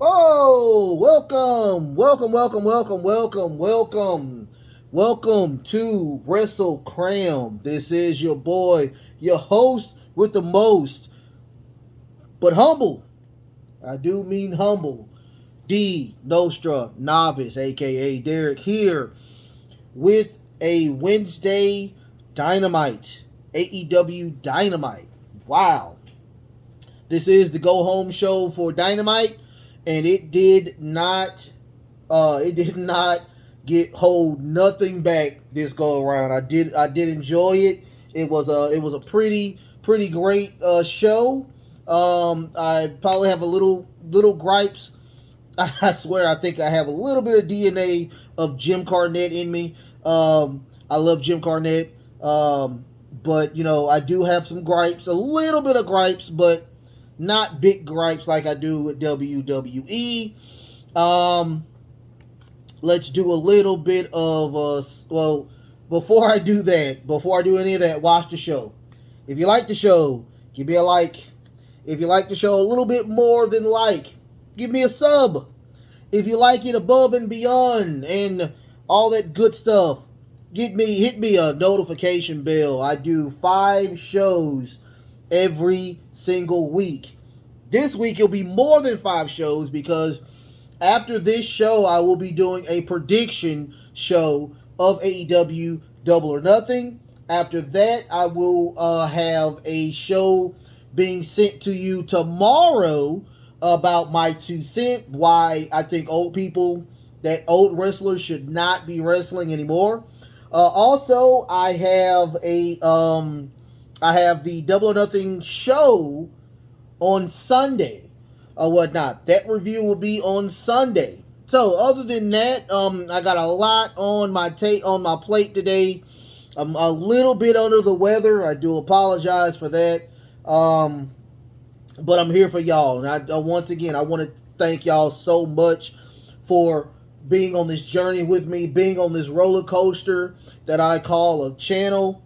Oh, welcome to Wrestle Cram. This is your boy, your host with the most, but humble. I do mean humble. D Nostra Novice, aka Derek, here with a Wednesday Dynamite, AEW Dynamite. Wow, this is the go home show for Dynamite, and it did not hold nothing back this go around. I did enjoy it. It was a pretty great show. I probably have a little gripes. I swear, I think I have a little bit of DNA of Jim Cornette in me. I love Jim Cornette, but I do have some gripes, a little bit of gripes, but not big gripes like I do with WWE. Let's do a little bit of before I do any of that, watch the show. If you like the show, give me a like. If you like the show a little bit more than like, give me a sub. If you like it above and beyond and all that good stuff, hit me a notification bell. I do 5 shows every single week. This week it'll be more than 5 shows because after this show I will be doing a prediction show of AEW Double or Nothing. After that I will have a show being sent to you tomorrow about my 2 cents, why I think old wrestlers should not be wrestling anymore. Also, I have the Double or Nothing show on Sunday or whatnot. That review will be on Sunday. So other than that, I got a lot on my plate today. I'm a little bit under the weather. I do apologize for that. But I'm here for y'all. And once again, I want to thank y'all so much for being on this journey with me, being on this roller coaster that I call a channel.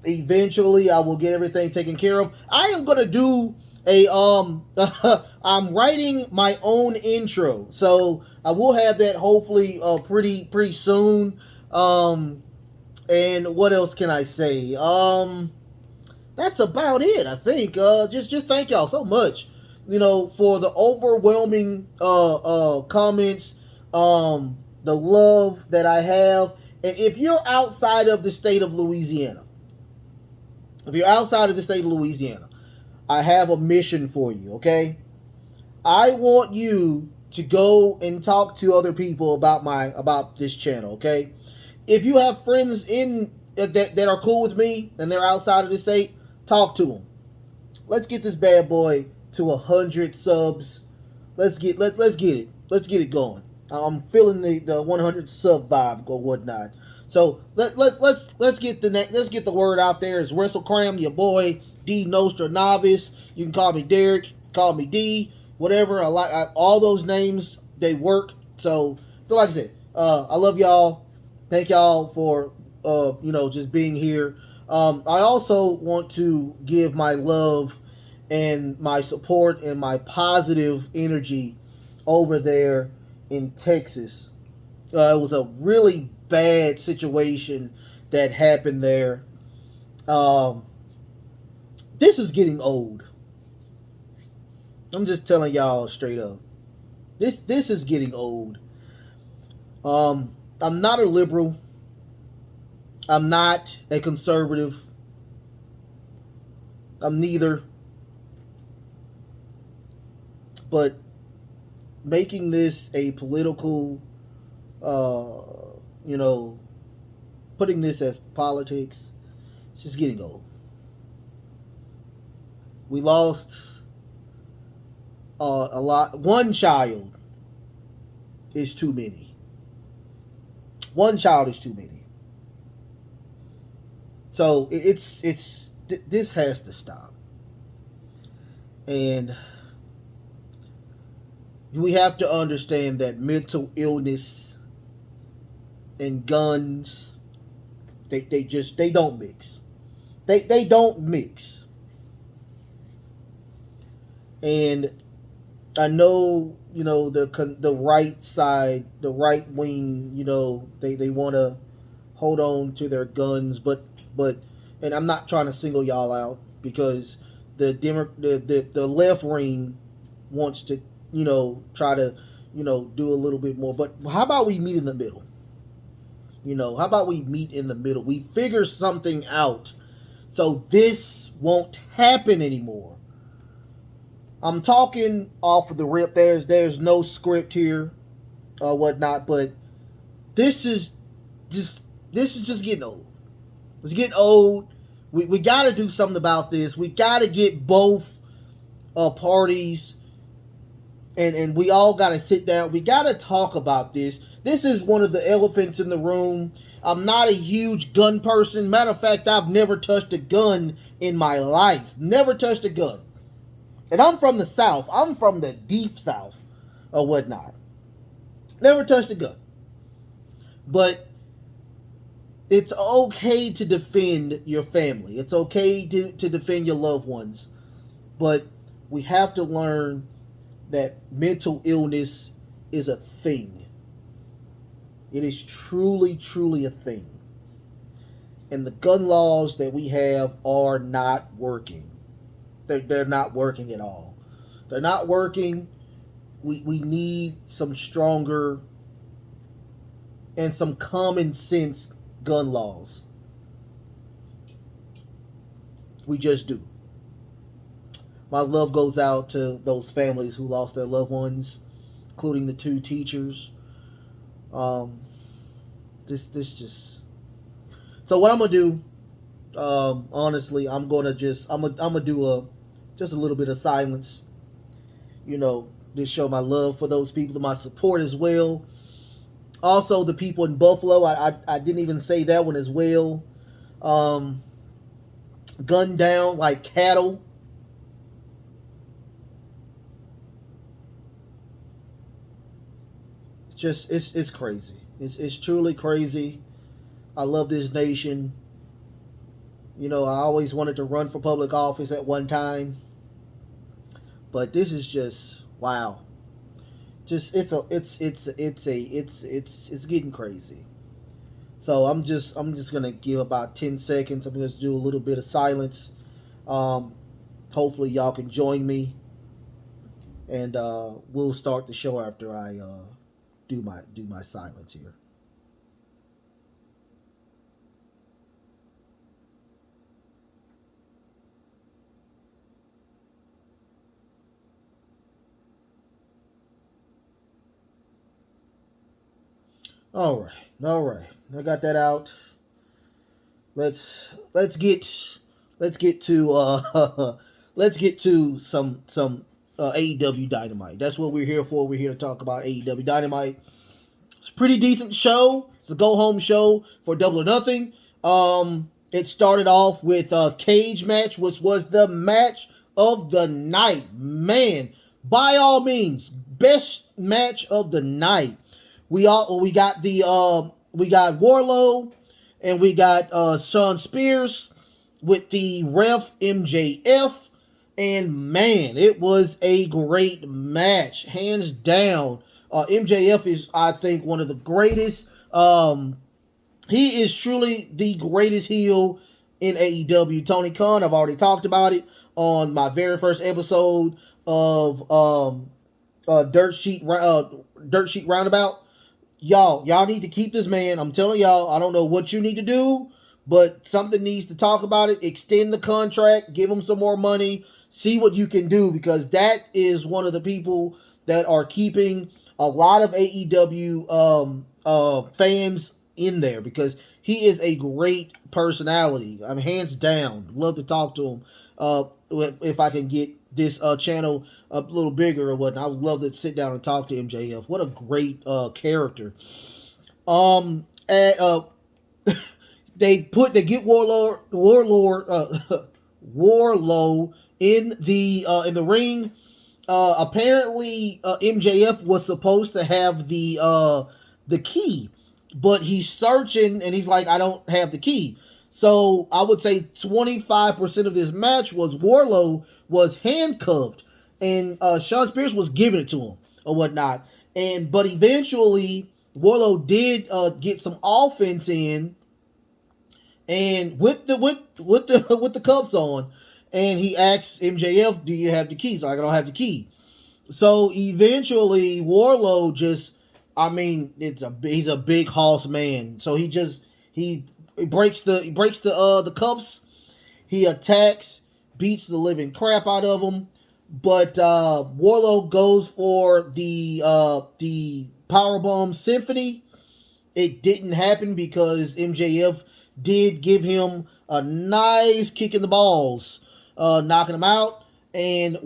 Eventually, I will get everything taken care of. I am going to do I'm writing my own intro. So I will have that hopefully pretty soon. And what else can I say? That's about it, I think. Just thank y'all so much, for the overwhelming comments, the love that I have. And if you're outside of the state of Louisiana, I have a mission for you, okay? I want you to go and talk to other people about this channel, okay? If you have friends that are cool with me and they're outside of the state, talk to them. Let's get this bad boy to 100 subs. Let's get it. Let's get it going. I'm feeling the 100 sub vibe or whatnot. So let's get the word out there. It's Wrestle Cram, your boy D Nostra Novice. You can call me Derek, call me D, whatever. I like all those names. They work. So like I said, I love y'all. Thank y'all for just being here. I also want to give my love and my support and my positive energy over there in Texas. It was a really bad situation that happened there. This is getting old. I'm just telling y'all straight up. This is getting old. I'm not a liberal. I'm not a conservative. I'm neither. But making this a political, putting this as politics, it's just getting old. We lost a lot. One child is too many. One child is too many. So this has to stop. And we have to understand that mental illness and guns, they don't mix. They don't mix. And I know, the right side, the right wing, they want to hold on to their guns, but and I'm not trying to single y'all out because the left wing wants to, try to, do a little bit more. But how about we meet in the middle? How about we meet in the middle? We figure something out so this won't happen anymore. I'm talking off of the rip. There's no script here or whatnot, but this is just getting old. It's getting old. We got to do something about this. We got to get both parties, and we all got to sit down. We got to talk about this. This is one of the elephants in the room. I'm not a huge gun person. Matter of fact, I've never touched a gun in my life. Never touched a gun. And I'm from the South. I'm from the deep South or whatnot. Never touched a gun. But it's okay to defend your family. It's okay to defend your loved ones. But we have to learn that mental illness is a thing. It is truly, truly a thing. And the gun laws that we have are not working. They're not working at all. They're not working. We need some stronger and some common sense gun laws. We just do. My love goes out to those families who lost their loved ones, including the 2 teachers. This just. So what I'm gonna do, honestly, I'm gonna do just a little bit of silence. Just show my love for those people, my support as well. Also, the people in Buffalo, I didn't even say that one as well. Gunned down like cattle. It's crazy. It's truly crazy. I love this nation. I always wanted to run for public office at one time, but this is just wow. Just it's getting crazy. So I'm just gonna give about 10 seconds. I'm gonna do a little bit of silence. Hopefully y'all can join me, and we'll start the show after I do my silence here. All right. I got that out. Let's get to let's get to some AEW Dynamite. That's what we're here for. We're here to talk about AEW Dynamite. It's a pretty decent show. It's a go home show for Double or Nothing. It started off with a cage match, which was the match of the night. Man, by all means, best match of the night. We got Wardlow and we got Shawn Spears with the ref MJF, and man, it was a great match, hands down. MJF is, I think, one of the greatest. He is truly the greatest heel in AEW. Tony Khan, I've already talked about it on my very first episode of Dirt Sheet Roundabout. Y'all need to keep this man. I'm telling y'all, I don't know what you need to do, but something needs to talk about it. Extend the contract, give him some more money, see what you can do, because that is one of the people that are keeping a lot of AEW fans in there, because he is a great personality. I mean, hands down. Love to talk to him. If I can get this channel a little bigger or whatnot, I would love to sit down and talk to MJF. What a great character. They get Wardlow in the ring. Apparently, MJF was supposed to have the key, but he's searching and he's like, I don't have the key. So I would say 25% of this match was Wardlow was handcuffed. and Sean Spears was giving it to him or whatnot. But eventually Wardlow did get some offense in, and with the cuffs on, and he asks MJF, "Do you have the keys?" I don't have the key. So eventually Wardlow he's a big hoss man. So he breaks the cuffs. He attacks, beats the living crap out of him. But Wardlow goes for the Powerbomb Symphony. It didn't happen because MJF did give him a nice kick in the balls, knocking him out. And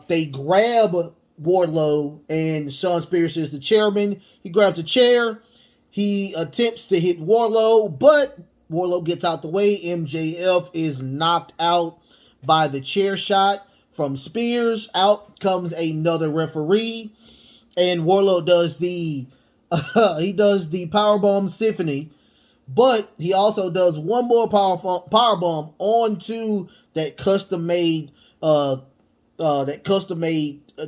they grab Wardlow, and Sean Spears is the chairman. He grabs a chair. He attempts to hit Wardlow, but Wardlow gets out the way. MJF is knocked out by the chair shot from Spears. Out comes another referee, and Wardlow does the Powerbomb Symphony, but he also does one more powerbomb onto that custom made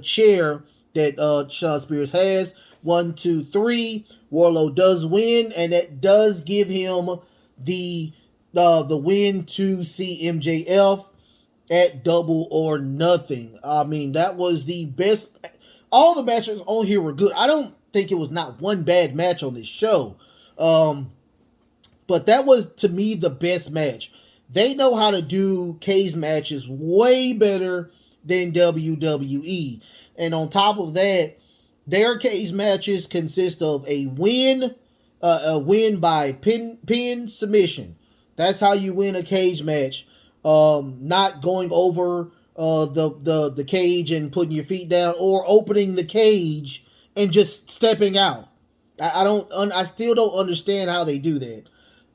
chair that Sean Spears has. 1, 2, 3. Wardlow does win, and that does give him the win to see MJF at Double or Nothing. I mean, that was the best. All the matches on here were good. I don't think it was not one bad match on this show. But that was, to me, the best match. They know how to do cage matches way better than WWE. And on top of that, their cage matches consist of a win by pin submission. That's how you win a cage match. Not going over the cage and putting your feet down, or opening the cage and just stepping out. I still don't understand how they do that.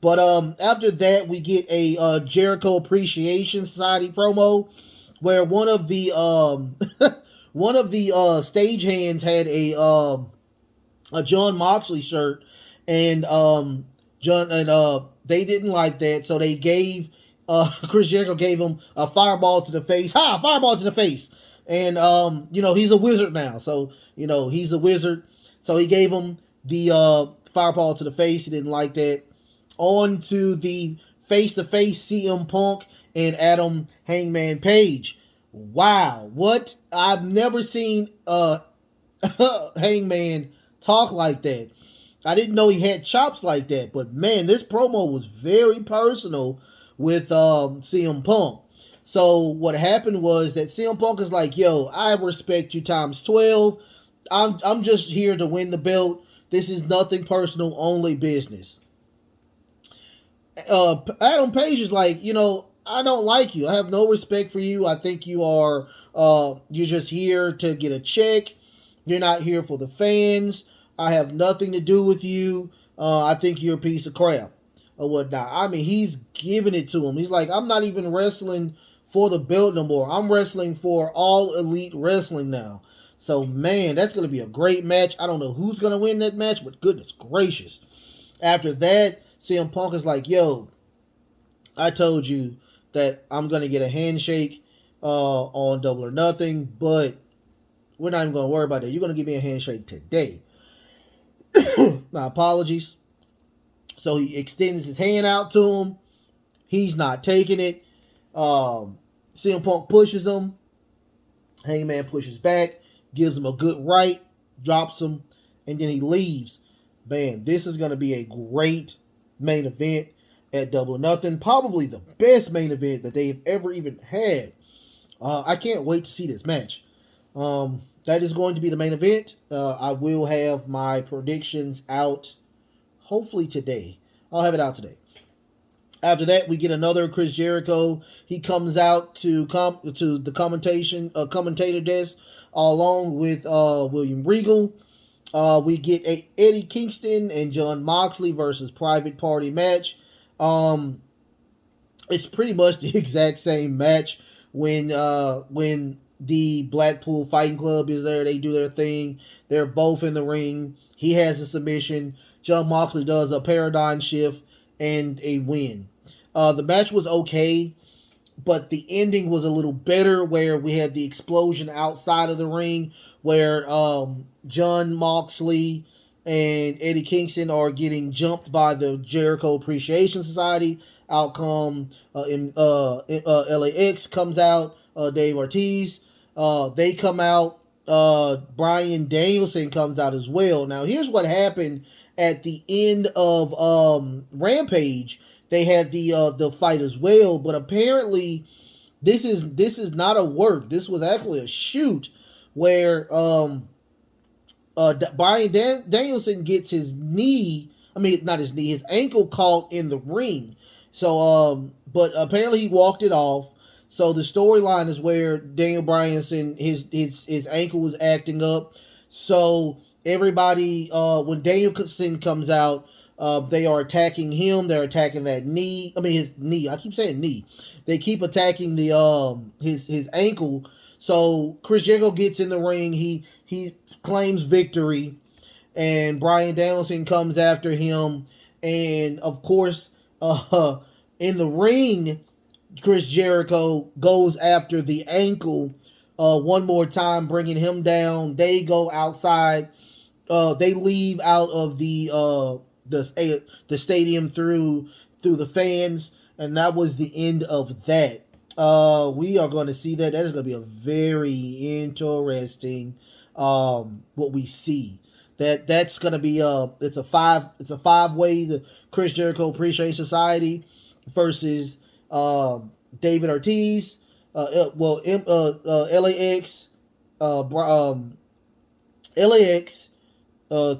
But after that, we get a Jericho Appreciation Society promo where one of the stagehands had a John Moxley shirt, and they didn't like that, so they gave Chris Jericho gave him a fireball to the face. Fireball to the face. And he's a wizard now, so he's a wizard. So he gave him the fireball to the face. He didn't like that. On to the face-to-face CM Punk and Adam Hangman Page. Wow, what? I've never seen Hangman talk like that. I didn't know he had chops like that, but man, this promo was very personal with CM Punk. So what happened was that CM Punk is like, yo, I respect you times 12. I'm just here to win the belt. This is nothing personal, only business. Adam Page is like, I don't like you. I have no respect for you. I think you are, you're just here to get a check. You're not here for the fans. I have nothing to do with you. I think you're a piece of crap or whatnot. I mean, he's giving it to him. He's like, I'm not even wrestling for the belt no more. I'm wrestling for All Elite Wrestling now. So, man, that's going to be a great match. I don't know who's going to win that match, but goodness gracious. After that, CM Punk is like, yo, I told you that I'm going to get a handshake on Double or Nothing, but we're not even going to worry about that. You're going to give me a handshake today. My apologies. So he extends his hand out to him. He's not taking it. CM Punk pushes him. Hangman pushes back, gives him a good right, drops him, and then he leaves. Man, this is going to be a great main event at Double or Nothing. Probably the best main event that they've ever even had. I can't wait to see this match. That is going to be the main event. I will have my predictions out hopefully today. I'll have it out today. After that, we get another Chris Jericho. He comes out to the commentator desk along with William Regal. We get a Eddie Kingston and John Moxley versus Private Party match. It's pretty much the exact same match when the Blackpool Fighting Club is there. They do their thing. They're both in the ring. He has a submission. John Moxley does a paradigm shift and a win. The match was okay, but the ending was a little better, where we had the explosion outside of the ring, where John Moxley and Eddie Kingston are getting jumped by the Jericho Appreciation Society. Out come LAX comes out, Dave Ortiz. They come out. Bryan Danielson comes out as well. Now, here's what happened at the end of Rampage. They had the fight as well, but apparently this is not a work. This was actually a shoot, where Bryan Danielson gets his knee. I mean, not his knee, his ankle caught in the ring. So, but apparently he walked it off. So the storyline is where Daniel Bryanson, his ankle was acting up. So everybody, when Danielson comes out, they are attacking him. They're attacking that knee. I mean, his knee. I keep saying knee. They keep attacking the his ankle. So Chris Jericho gets in the ring. He claims victory, and Bryan Danielson comes after him. And of course, in the ring, Chris Jericho goes after the ankle one more time, bringing him down. They go outside. They leave out of the stadium through the fans, and that was the end of that. We are going to see that. That is going to be a very interesting what we see. That's going to be it's a five-way, the Chris Jericho Appreciation Society versus David Ortiz, LAX,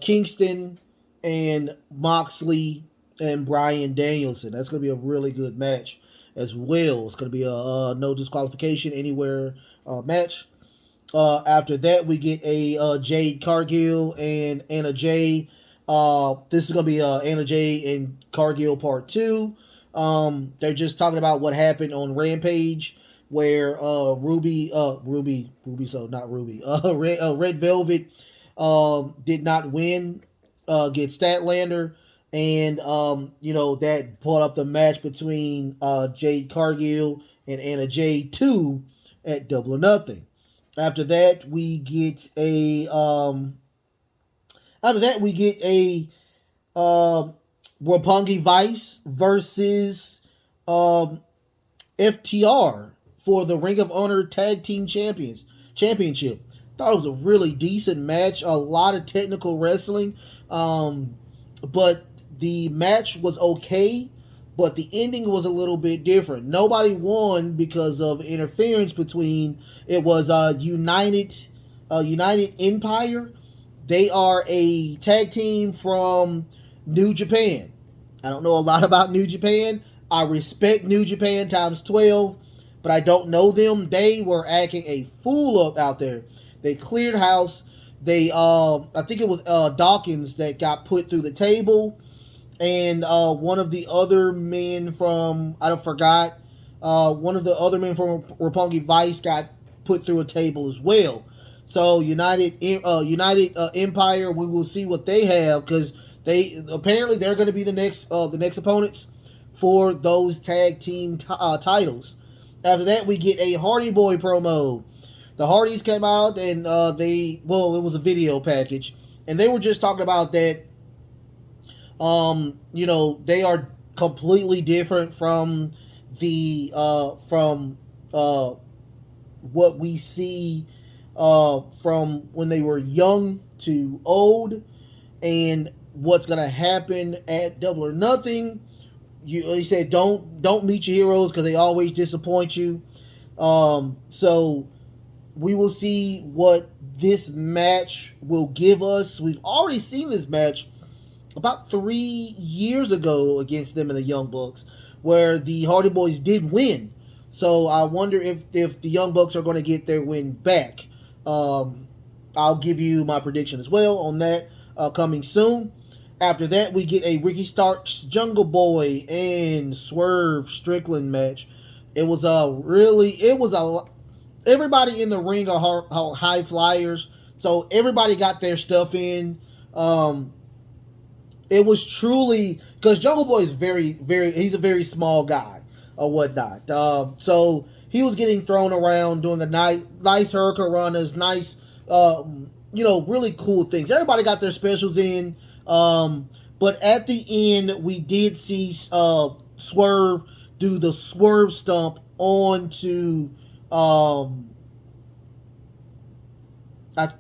Kingston, and Moxley and Bryan Danielson. That's going to be a really good match as well. It's going to be a no disqualification anywhere match. After that, we get a Jade Cargill and Anna Jay. This is going to be Anna Jay and Cargill Part 2. They're just talking about what happened on Rampage, where Red Velvet did not win against Statlander, and that brought up the match between Jade Cargill and Anna Jay 2 at Double or Nothing. After that, we get a Roppongi Vice versus FTR for the Ring of Honor Tag Team Championship. Thought it was a really decent match. A lot of technical wrestling, but the match was okay. But the ending was a little bit different. Nobody won because of interference between. It was United Empire. They are a tag team from New Japan. I don't know a lot about New Japan. I respect New Japan times 12, but I don't know them. They were acting a fool up out there. They cleared house. They, I think it was Dawkins that got put through the table, and one of the other men from one of the other men from Roppongi Vice got put through a table as well. So United Empire, we will see what they have, because they're going to be the next opponents for those tag team titles. After that, we get a Hardy Boy promo. The Hardys came out and it was a video package, and they were just talking about that. They are completely different from what we see from when they were young to old, and what's gonna happen at Double or Nothing. He said, don't meet your heroes because they always disappoint you. So we will see what this match will give us. We've already seen this match about 3 years ago against them in the Young Bucks, where the Hardy Boys did win. So I wonder if the Young Bucks are going to get their win back. I'll give you my prediction as well on that coming soon. After that, we get a Ricky Starks, Jungle Boy, and Swerve Strickland match. Everybody in the ring are high flyers, so everybody got their stuff in. It was truly, because Jungle Boy is very, very, he's a very small guy. or whatnot. So he was getting thrown around, doing a nice hurricane runners, nice, really cool things. Everybody got their specials in. But at the end, we did see Swerve do the swerve stomp onto, I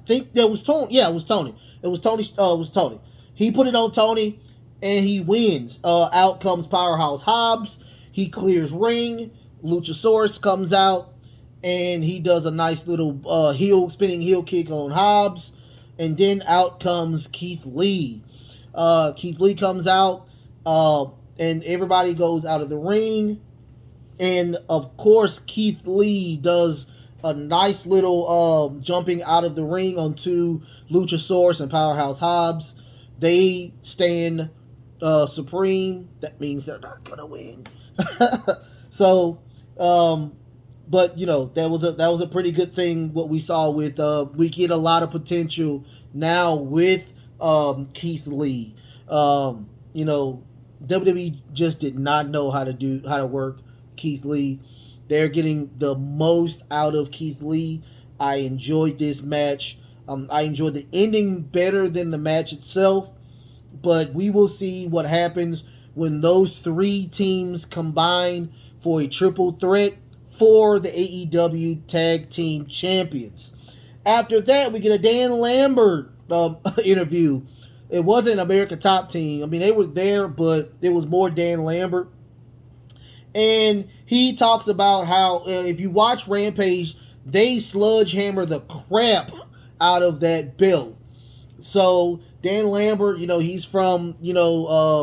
think that was Tony. Yeah, it was Tony. It was Tony. He put it on Tony, and he wins. Out comes Powerhouse Hobbs. He clears ring. Luchasaurus comes out, and he does a nice little spinning heel kick on Hobbs. And then out comes Keith Lee. Keith Lee comes out, and everybody goes out of the ring. And, of course, Keith Lee does a nice little jumping out of the ring onto Luchasaurus and Powerhouse Hobbs. They stand supreme. That means they're not gonna win. So, but that was a pretty good thing. What we saw with we get a lot of potential now with Keith Lee. WWE just did not know how to work Keith Lee. They're getting the most out of Keith Lee. I enjoyed this match. I enjoyed the ending better than the match itself. But we will see what happens when those three teams combine for a triple threat for the AEW Tag Team Champions. After that, we get a Dan Lambert interview. It wasn't American Top Team. I mean, they were there, but it was more Dan Lambert. And he talks about how if you watch Rampage, they sledgehammer the crap out of that belt. So Dan Lambert, he's from,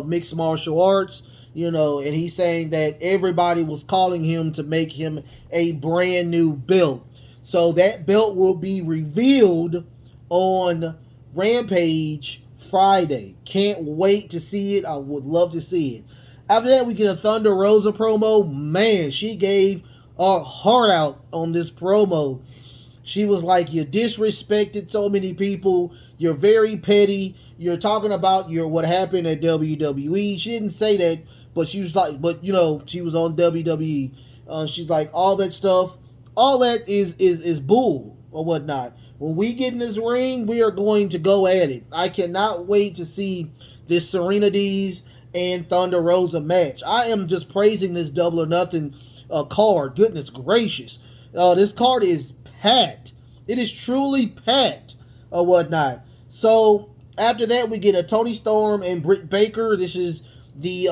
mixed martial arts, and he's saying that everybody was calling him to make him a brand new belt. So that belt will be revealed on Rampage Friday. Can't wait to see it. I would love to see it. After that, we get a Thunder Rosa promo. Man, she gave her heart out on this promo. She was like, you disrespected so many people. You're very petty. You're talking about what happened at WWE. She didn't say that, but she was like, she was on WWE. She's like, all that stuff, all that is bull or whatnot. When we get in this ring, we are going to go at it. I cannot wait to see this Serena Deeb and Thunder Rosa match. I am just praising this Double or Nothing card. Goodness gracious. This card is packed. It is truly packed or whatnot. So after that, we get a Toni Storm and Britt Baker. This is the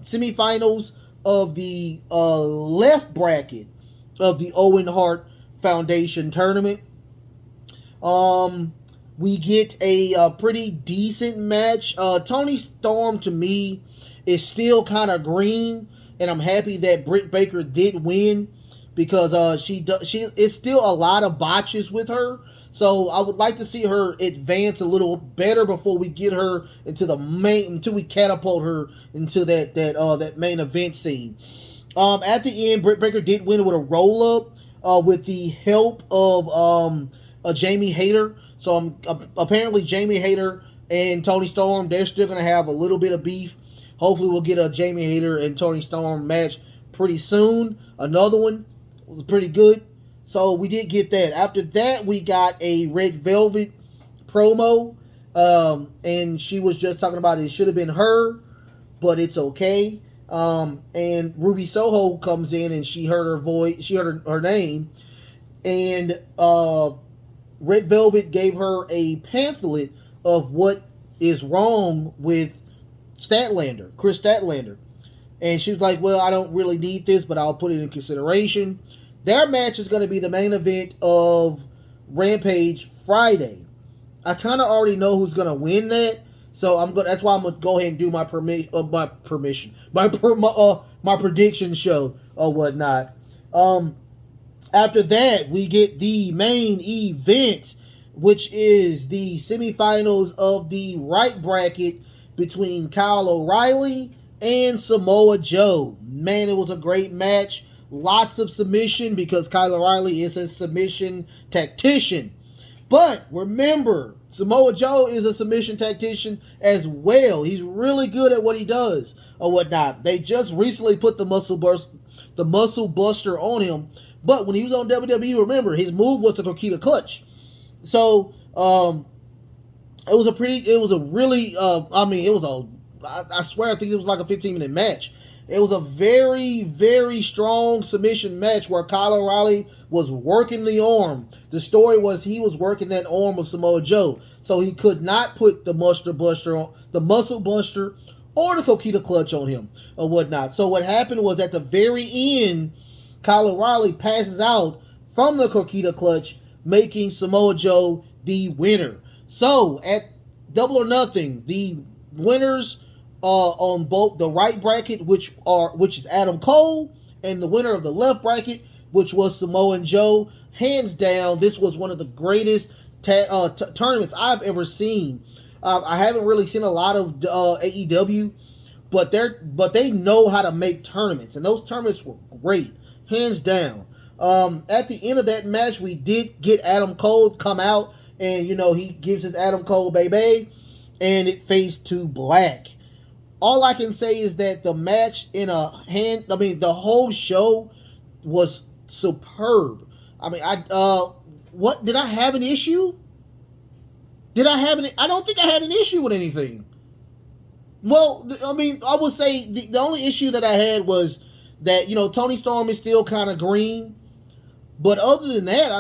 semifinals of the left bracket of the Owen Hart Foundation tournament. We get a pretty decent match. Toni Storm, to me, is still kind of green, and I'm happy that Britt Baker did win because it's still a lot of botches with her. So I would like to see her advance a little better before we get her into until we catapult her into that main event scene. At the end, Britt Baker did win with a roll up with the help of Jamie Hayter. So apparently Jamie Hayter and Toni Storm, they're still going to have a little bit of beef. Hopefully we'll get a Jamie Hayter and Toni Storm match pretty soon. Another one was pretty good. So we did get that. After that, we got a Red Velvet promo. And she was just talking about it should have been her, but it's okay. And Ruby Soho comes in and she heard her voice. She heard her name. And Red Velvet gave her a pamphlet of what is wrong with Chris Statlander. And she was like, well, I don't really need this, but I'll put it in consideration. Their match is going to be the main event of Rampage Friday. I kind of already know who's going to win that, so that's why I'm going to go ahead and do my prediction show or whatnot. After that, we get the main event, which is the semifinals of the right bracket between Kyle O'Reilly and Samoa Joe. Man, it was a great match. Lots of submission because Kyle O'Reilly is a submission tactician. But remember, Samoa Joe is a submission tactician as well. He's really good at what he does or whatnot. They just recently put the muscle the muscle buster on him. But when he was on WWE, remember, his move was the Coquina Clutch. So, I swear, I think it was like a 15-minute match. It was a very, very strong submission match where Kyle O'Reilly was working the arm. The story was he was working that arm of Samoa Joe. So he could not put the muscle buster or the Coquina Clutch on him or whatnot. So what happened was at the very end, Kyle O'Reilly passes out from the Coquina Clutch, making Samoa Joe the winner. So at Double or Nothing, the winners on both the right bracket, which is Adam Cole, and the winner of the left bracket, which was Samoa Joe. Hands down, this was one of the greatest tournaments I've ever seen. I haven't really seen a lot of AEW, but they know how to make tournaments, and those tournaments were great, hands down. At the end of that match, we did get Adam Cole come out, and he gives his Adam Cole baby, and it fades to black. All I can say is that the match the whole show was superb. What did I have an issue? I don't think I had an issue with anything. Well, I would say the only issue that I had was that, Tony Storm is still kind of green. But other than that,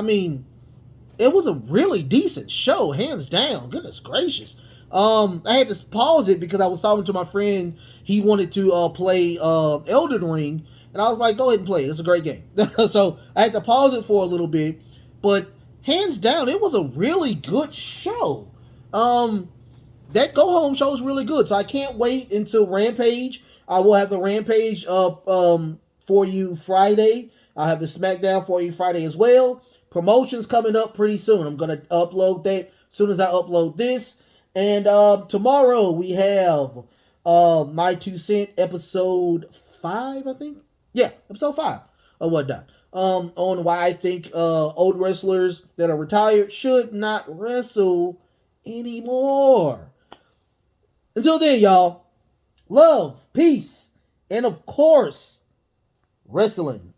it was a really decent show, hands down. Goodness gracious. I had to pause it because I was talking to my friend. He wanted to play Elden Ring, and I was like, go ahead and play it. It's a great game. So I had to pause it for a little bit, but hands down, it was a really good show. That Go Home show is really good, so I can't wait until Rampage. I will have the Rampage up for you Friday. I'll have the SmackDown for you Friday as well. Promotion's coming up pretty soon. I'm going to upload that as soon as I upload this. And tomorrow we have My 2 Cent episode 5, I think. Yeah, episode 5 or whatnot. On why I think old wrestlers that are retired should not wrestle anymore. Until then, y'all, love, peace, and of course, wrestling.